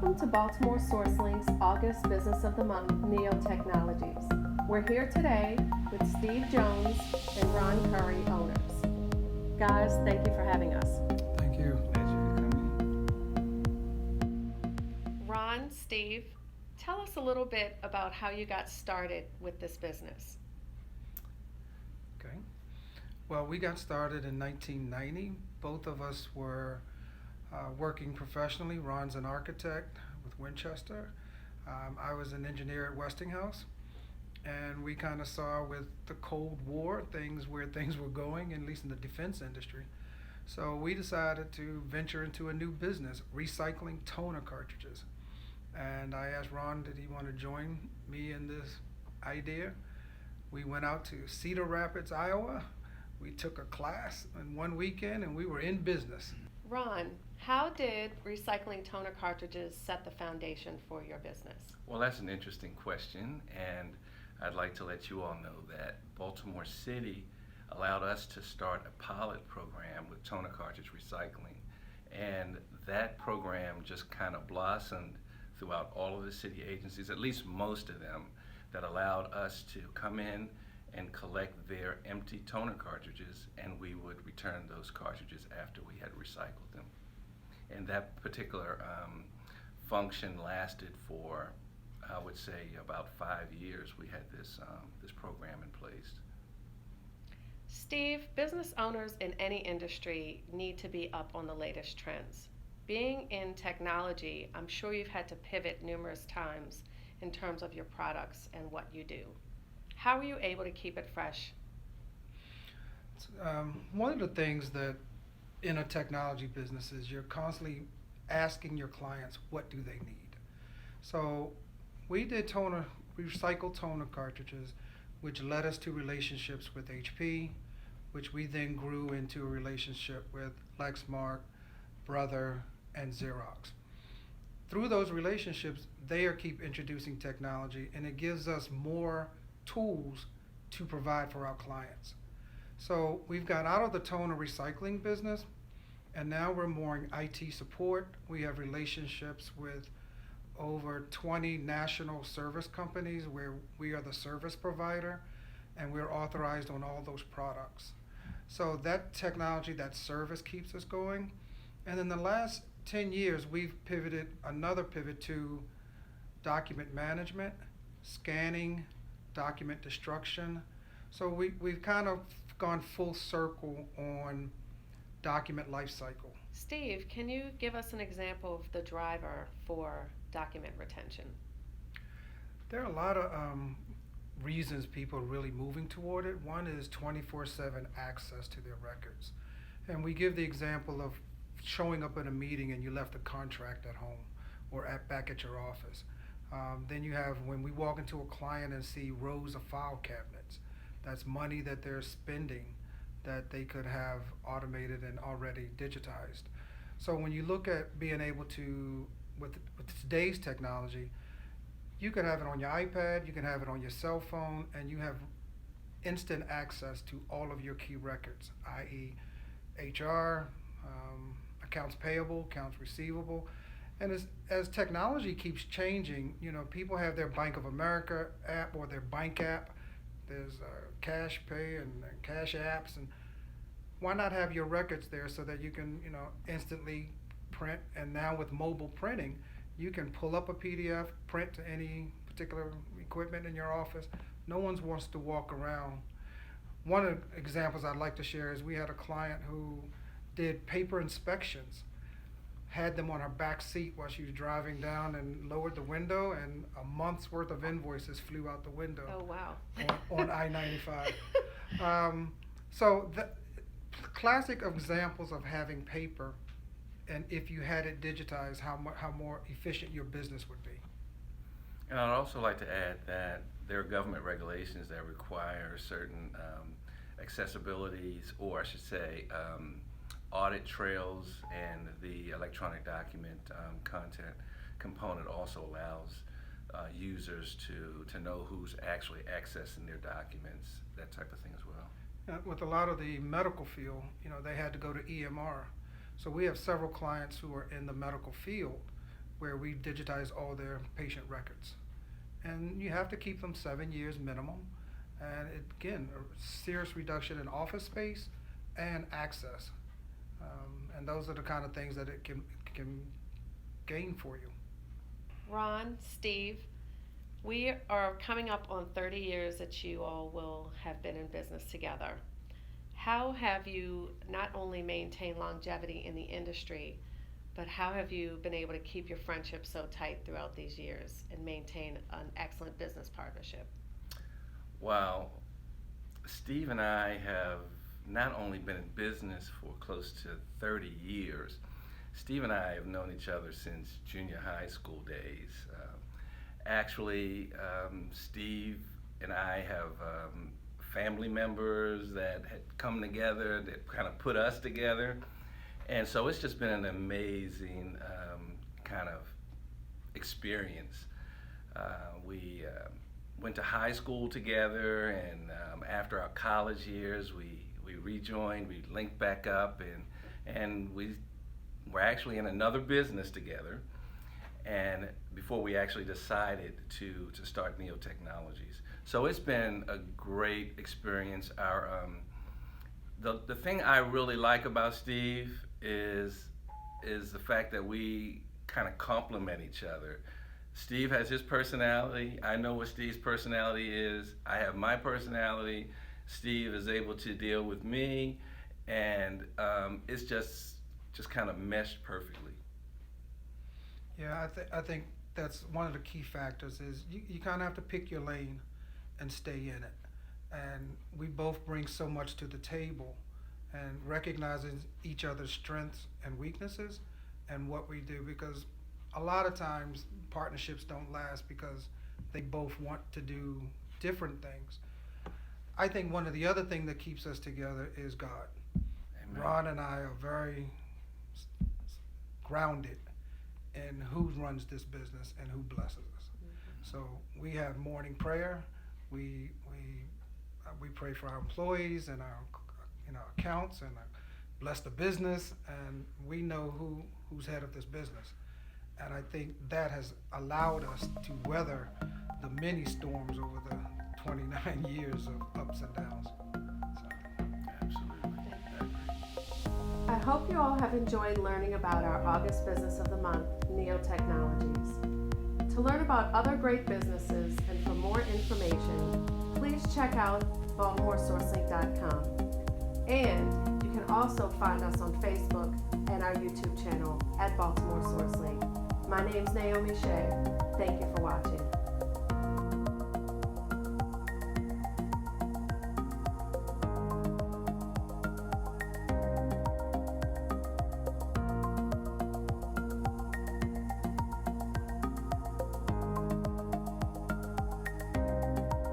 Welcome to Baltimore Sourcelink's August Business of the Month, Neo Technologies. We're here today with Steve Jones and Ron Curry, owners. Guys, thank you for having us. Thank you. Pleasure to come Ron, Steve, tell us a little bit about how you got started with this business. Okay. Well, we got started in 1990. Both of us were working professionally. Ron's an architect with Winchester. I was an engineer at Westinghouse. And we kind of saw with the Cold War where things were going, at least in the defense industry. So we decided to venture into a new business, recycling toner cartridges. And I asked Ron, did he want to join me in this idea? We went out to Cedar Rapids, Iowa. We took a class in one weekend and we were in business. Ron, how did recycling toner cartridges set the foundation for your business? Well, that's an interesting question, and I'd like to let you all know that Baltimore City allowed us to start a pilot program with toner cartridge recycling, and that program just kind of blossomed throughout all of the city agencies, at least most of them, that allowed us to come in and collect their empty toner cartridges, and we would return those cartridges after we had recycled them. And that particular function lasted for, I would say, about 5 years. We had this program in place. Steve, business owners in any industry need to be up on the latest trends. Being in technology, I'm sure you've had to pivot numerous times in terms of your products and what you do. How are you able to keep it fresh? One of the things that in a technology business is you're constantly asking your clients, what do they need? So we did recycled toner cartridges, which led us to relationships with HP, which we then grew into a relationship with Lexmark, Brother, and Xerox. Through those relationships, they keep introducing technology, and it gives us more tools to provide for our clients. So we've got out of the toner recycling business, and now we're more in IT support. We have relationships with over 20 national service companies where we are the service provider, and we're authorized on all those products. So that technology, that service keeps us going. And in the last 10 years, we've another pivot to document management, scanning, document destruction. So we've kind of gone full circle on document lifecycle. Steve, can you give us an example of the driver for document retention? There are a lot of reasons people are really moving toward it. One is 24/7 access to their records. And we give the example of showing up at a meeting and you left a contract at home or back at your office. Then you have when we walk into a client and see rows of file cabinets. That's money that they're spending that they could have automated and already digitized. So when you look at being able to, with today's technology, you can have it on your iPad, you can have it on your cell phone, and you have instant access to all of your key records, i.e. HR, accounts payable, accounts receivable. And as technology keeps changing, people have their Bank of America app or their bank app. There's Cash Pay and Cash apps, and why not have your records there so that you can, instantly print? And now with mobile printing, you can pull up a PDF, print to any particular equipment in your office. No one wants to walk around. One of the examples I'd like to share is we had a client who did paper inspections, had them on her back seat while she was driving down and lowered the window, and a month's worth of invoices flew out the window. Oh, wow. on I-95. So the classic examples of having paper, and if you had it digitized, how more efficient your business would be. And I'd also like to add that there are government regulations that require certain accessibilities, or I should say, audit trails, and the electronic document content component also allows users to know who's actually accessing their documents, that type of thing as well. With a lot of the medical field, they had to go to EMR. So we have several clients who are in the medical field, where we digitize all their patient records. And you have to keep them 7 years minimum. And it, again, a serious reduction in office space and access. And those are the kind of things that it can gain for you. Ron, Steve, we are coming up on 30 years that you all will have been in business together. How have you not only maintained longevity in the industry, but how have you been able to keep your friendship so tight throughout these years and maintain an excellent business partnership? Wow. Steve and I have not only been in business for close to 30 years, Steve and I have known each other since junior high school days. Steve and I have family members that had come together that kind of put us together. And so it's just been an amazing kind of experience. We went to high school together, and after our college years, we rejoined, we linked back up, and we were actually in another business together. And before we actually decided to start Neo Technologies. So it's been a great experience. The thing I really like about Steve is the fact that we kind of complement each other. Steve has his personality. I know what Steve's personality is. I have my personality. Steve is able to deal with me, and it's just kind of meshed perfectly. Yeah, I think that's one of the key factors is you kind of have to pick your lane and stay in it. And we both bring so much to the table, and recognizing each other's strengths and weaknesses and what we do, because a lot of times partnerships don't last because they both want to do different things. I think one of the other things that keeps us together is God. Amen. Ron and I are very grounded in who runs this business and who blesses us. Mm-hmm. So we have morning prayer. We pray for our employees and our accounts and bless the business, and we know who's head of this business. And I think that has allowed us to weather the many storms over the 29 years of ups and downs. So. Absolutely. I agree. I hope you all have enjoyed learning about our August Business of the Month, Neo Technologies. To learn about other great businesses and for more information, please check out BaltimoreSourcelink.com. And you can also find us on Facebook and our YouTube channel at Baltimore Sourcelink. My name's Naomi Shea. Thank you for watching.